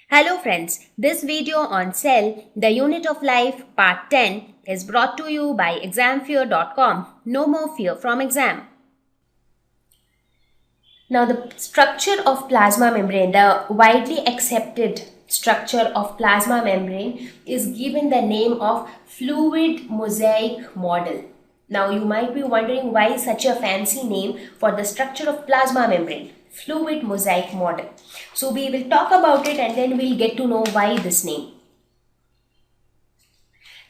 Hello friends, this video on Cell, the Unit of Life Part 10 is brought to you by examfear.com. No more fear from exam. Now the structure of plasma membrane, the widely accepted structure of plasma membrane is given the name of fluid mosaic model. Now you might be wondering why such a fancy name for the structure of plasma membrane. Fluid mosaic model. So we will talk about it and then we'll get to know why this name.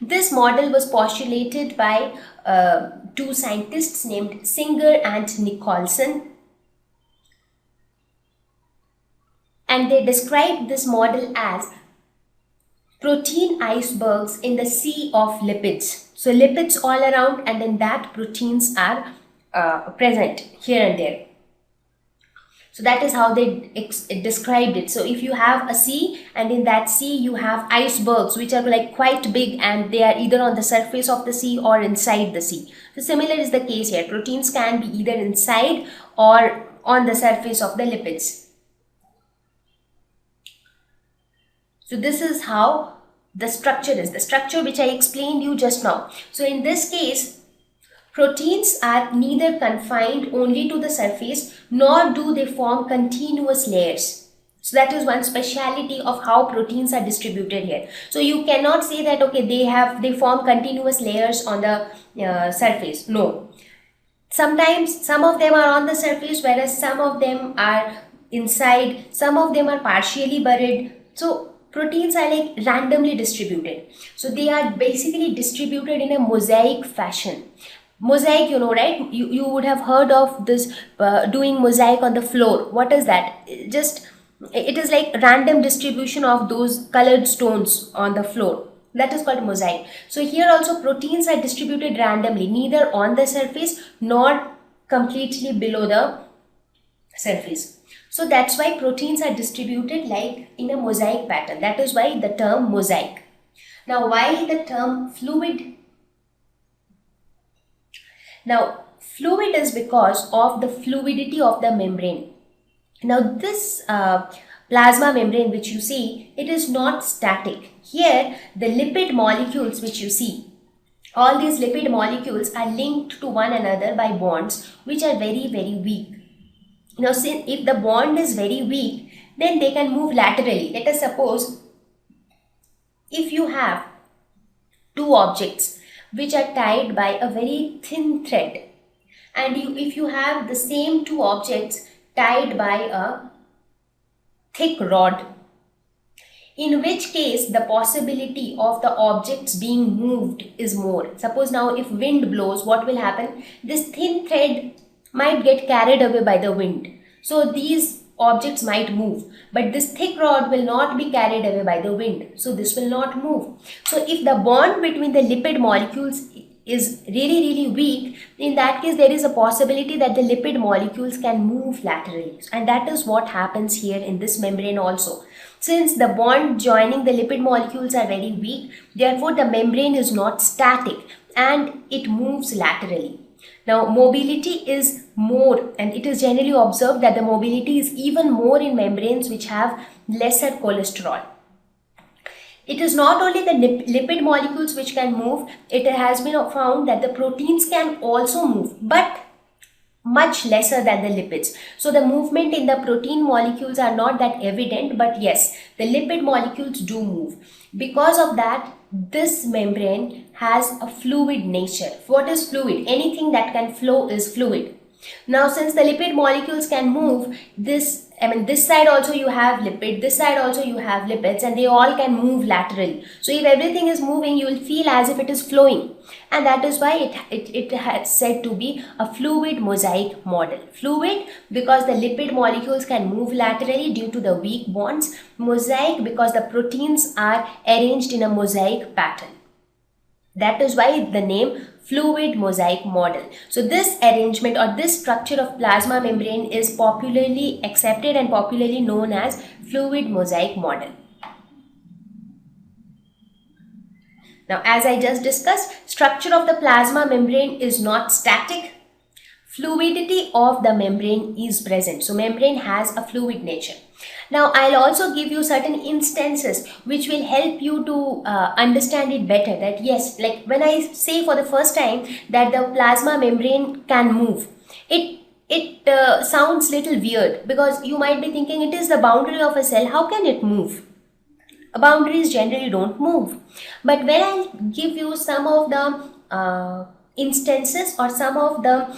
This model was postulated by two scientists named Singer and Nicholson, and they described this model as protein icebergs in the sea of lipids. So lipids all around, and then that proteins are present here and there. So that is how they described it. So if you have a sea and in that sea you have icebergs which are like quite big and they are either on the surface of the sea or inside the sea. So similar is the case here. Proteins can be either inside or on the surface of the lipids. So this is how the structure is. The structure which I explained you just now. So in this case, proteins are neither confined only to the surface nor do they form continuous layers. So that is one speciality of how proteins are distributed here. So you cannot say that okay they form continuous layers on the surface. No. Sometimes some of them are on the surface whereas some of them are inside, some of them are partially buried. So proteins are like randomly distributed. So they are basically distributed in a mosaic fashion. Mosaic, you know, right? You would have heard of this doing mosaic on the floor. What is that? It is like random distribution of those colored stones on the floor. That is called mosaic. So here also proteins are distributed randomly, neither on the surface nor completely below the surface. So that's why proteins are distributed like in a mosaic pattern. That is why the term mosaic. Now why the term fluid? Now, fluid is because of the fluidity of the membrane. Now, this plasma membrane which you see, it is not static. Here, the lipid molecules which you see, all these lipid molecules are linked to one another by bonds which are very, very weak. Now, since if the bond is very weak, then they can move laterally. Let us suppose if you have two objects which are tied by a very thin thread, and if you have the same two objects tied by a thick rod, in which case the possibility of the objects being moved is more. Suppose now if wind blows, what will happen? This thin thread might get carried away by the wind. So these objects might move, but this thick rod will not be carried away by the wind, so this will not move. So if the bond between the lipid molecules is really weak, in that case there is a possibility that the lipid molecules can move laterally, and that is what happens here in this membrane also. Since the bond joining the lipid molecules are very weak, therefore the membrane is not static and it moves laterally. Now, mobility is more, and it is generally observed that the mobility is even more in membranes which have lesser cholesterol. It is not only the lipid molecules which can move, it has been found that the proteins can also move, but much lesser than the lipids. So the movement in the protein molecules are not that evident, but yes, the lipid molecules do move. Because of that, this membrane has a fluid nature. What is fluid? Anything that can flow is fluid. Now, since the lipid molecules can move, this side also you have lipid, this side also you have lipids, and they all can move laterally. So if everything is moving, you will feel as if it is flowing, and that is why it has said to be a fluid mosaic model. Fluid because the lipid molecules can move laterally due to the weak bonds. Mosaic because the proteins are arranged in a mosaic pattern. That is why the name fluid mosaic model. So this arrangement or this structure of plasma membrane is popularly accepted and popularly known as fluid mosaic model. Now, as I just discussed, structure of the plasma membrane is not static. Fluidity of the membrane is present. So membrane has a fluid nature. Now, I'll also give you certain instances which will help you to understand it better, that yes, like when I say for the first time that the plasma membrane can move, it sounds little weird, because you might be thinking it is the boundary of a cell, how can it move? Boundaries generally don't move. But when I give you some of the instances or some of the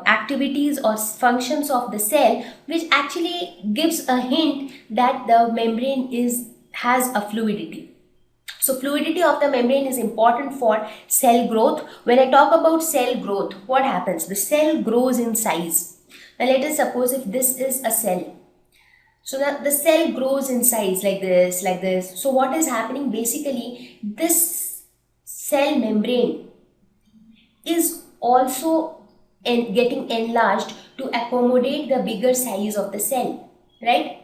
activities or functions of the cell, which actually gives a hint that the membrane has a fluidity. So fluidity of the membrane is important for cell growth. When I talk about cell growth, what happens? The cell grows in size. Now let us suppose if this is a cell. So that the cell grows in size like this, like this. So what is happening? Basically, this cell membrane is also getting enlarged to accommodate the bigger size of the cell, right?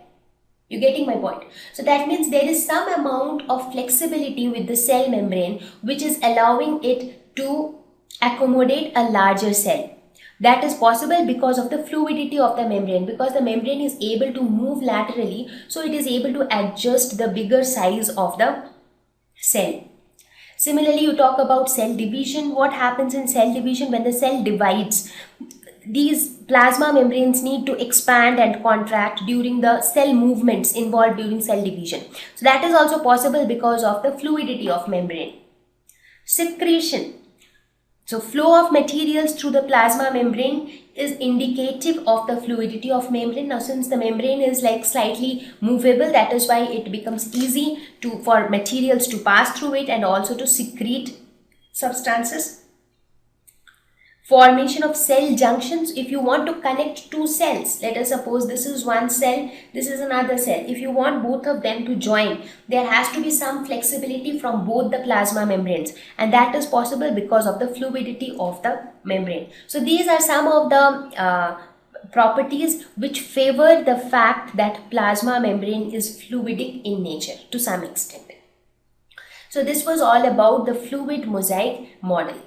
You're getting my point. So that means there is some amount of flexibility with the cell membrane which is allowing it to accommodate a larger cell. That is possible because of the fluidity of the membrane, because the membrane is able to move laterally, so it is able to adjust the bigger size of the cell. Similarly, you talk about cell division. What happens in cell division? When the cell divides, these plasma membranes need to expand and contract during the cell movements involved during cell division. So that is also possible because of the fluidity of membrane. Secretion. So flow of materials through the plasma membrane is indicative of the fluidity of membrane. Now since the membrane is like slightly movable, that is why it becomes easy for materials to pass through it and also to secrete substances. Formation of cell junctions. If you want to connect two cells, let us suppose this is one cell, this is another cell. If you want both of them to join, there has to be some flexibility from both the plasma membranes, and that is possible because of the fluidity of the membrane. So these are some of the properties which favor the fact that plasma membrane is fluidic in nature to some extent. So this was all about the fluid mosaic model.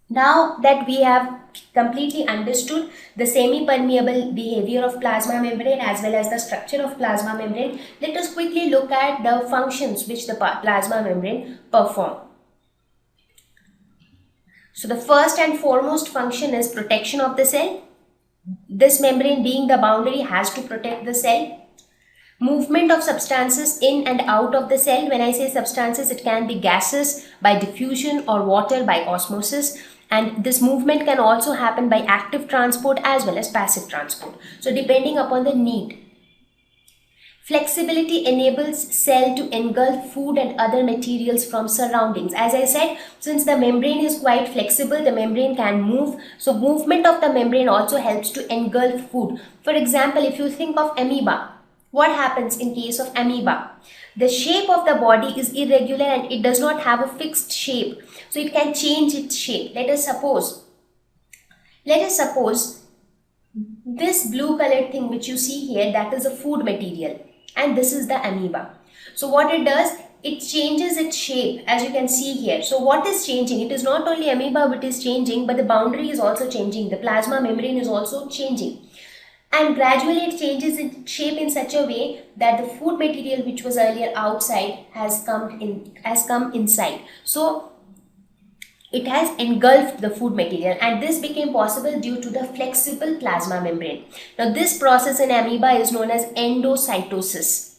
Now that we have completely understood the semi-permeable behavior of plasma membrane as well as the structure of plasma membrane, let us quickly look at the functions which the plasma membrane perform. So the first and foremost function is protection of the cell. This membrane, being the boundary, has to protect the cell. Movement of substances in and out of the cell. When I say substances, it can be gases by diffusion or water by osmosis. And this movement can also happen by active transport as well as passive transport. So depending upon the need. Flexibility enables cell to engulf food and other materials from surroundings. As I said, since the membrane is quite flexible, the membrane can move. So movement of the membrane also helps to engulf food. For example, if you think of amoeba, what happens in case of amoeba? The shape of the body is irregular and it does not have a fixed shape. So it can change its shape. Let us suppose this blue colored thing which you see here, that is a food material, and this is the amoeba. So what it does, it changes its shape, as you can see here. So what is changing? It is not only amoeba which is changing, but the boundary is also changing. The plasma membrane is also changing. And gradually it changes its shape in such a way that the food material which was earlier outside has come inside. So it has engulfed the food material, and this became possible due to the flexible plasma membrane. Now this process in amoeba is known as endocytosis.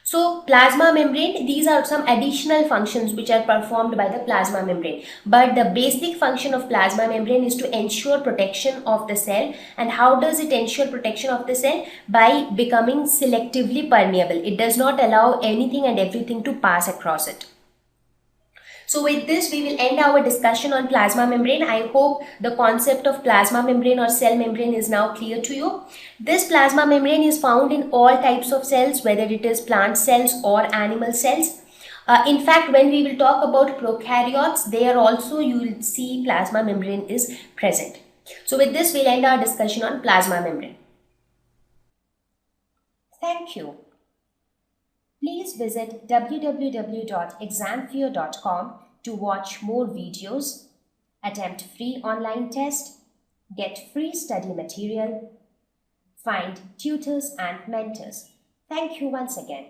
So plasma membrane, these are some additional functions which are performed by the plasma membrane. But the basic function of plasma membrane is to ensure protection of the cell. And how does it ensure protection of the cell? By becoming selectively permeable. It does not allow anything and everything to pass across it. So with this, we will end our discussion on plasma membrane. I hope the concept of plasma membrane or cell membrane is now clear to you. This plasma membrane is found in all types of cells, whether it is plant cells or animal cells. In fact, when we will talk about prokaryotes, there also you will see plasma membrane is present. So with this, we'll end our discussion on plasma membrane. Thank you. Please visit www.examfear.com to watch more videos, attempt free online test, get free study material, find tutors and mentors. Thank you once again.